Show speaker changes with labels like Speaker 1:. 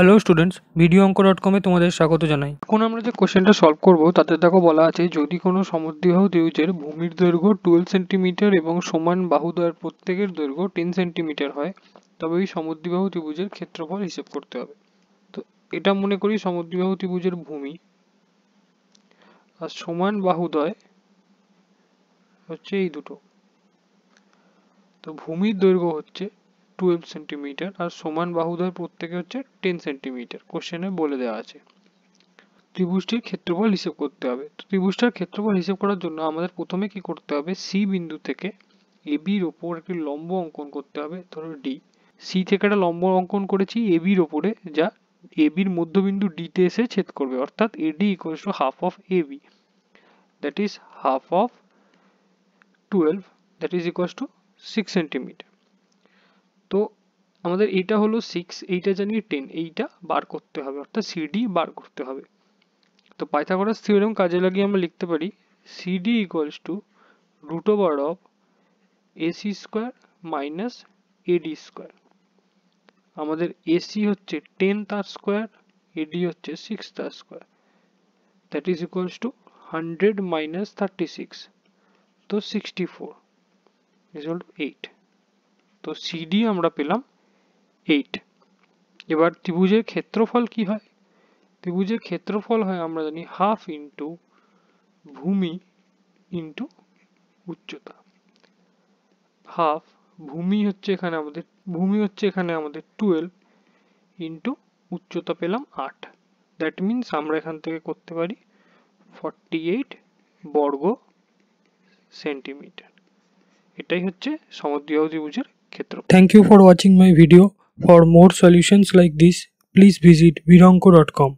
Speaker 1: Hello students, video অঙ্ক dot কমে তোমাদের স্বাগত জানাই। এখন আমরা যে কোশ্চেনটা সলভ করব তাতে দেখো বলা আছে, যদি কোনো সমদ্বিবাহু ত্রিভুজের ভূমির দৈর্ঘ্য 12 সেন্টিমিটার এবং সমান বাহুদ্বয়ের প্রত্যেকের দৈর্ঘ্য 10 সেন্টিমিটার হয়, তবে এই সমদ্বিবাহু ত্রিভুজের ক্ষেত্রফল হিসেব করতে হবে। তো এটা মনে করি সমদ্বিবাহু ত্রিভুজের ভূমি, আর সমান বাহুদ্বয় হচ্ছে এই দুটো। তো ভূমির দৈর্ঘ্য হচ্ছে 12 সেন্টিমিটার আর সমান বাহুদ্বয় প্রত্যেকে হচ্ছে 10 সেন্টিমিটার, কোশ্চেনে বলে দেওয়া আছে। ত্রিভুজটির ক্ষেত্রফল হিসেব করতে হবে। তো ত্রিভুজটার ক্ষেত্রফল হিসেব করার জন্য আমাদের প্রথমে কি করতে হবে, সি বিন্দু থেকে এবির ওপর একটি লম্ব অঙ্কন করতে হবে। ধরো ডি, সি থেকে একটা লম্ব অঙ্কন করেছি এবির ওপরে, যা এবির মধ্যবিন্দু ডিতে এসে ছেদ করবে, অর্থাৎ AD equals to half of AB, that is half of 12, that is equals to 6 centimetre. তো আমাদের এইটা হলো 6, এইটা জানি 10, এইটা বার করতে হবে, অর্থাৎ সিডি বার করতে হবে। তো পাইথাগোরাস থিওরেম কাজে লাগিয়ে আমরা লিখতে পারি CD equals to root over of AC square minus AD square. আমাদের এসি হচ্ছে 10 তার স্কোয়ার, এডি হচ্ছে 6 তার square, that is equals to 100 minus 36, তো 64 ইকুয়াল টু 8। তো সিডি আমরা পেলাম 8। এবার ত্রিভুজের ক্ষেত্রফল কি হয়? ত্রিভুজের ক্ষেত্রফল হয় আমরা জানি হাফ ইন্টু ভূমি ইন্টু উচ্চতা। হাফ ভূমি হচ্ছে এখানে আমাদের 12 ইন্টু উচ্চতা পেলাম 8, দ্যাট মিনস আমরা এখান থেকে করতে পারি 48 বর্গ সেন্টিমিটার। এটাই হচ্ছে সমদ্বিবাহু ত্রিভুজের ক্ষেত্রফল। Thank you for watching my video. For more solutions like this, please visit vironko.com.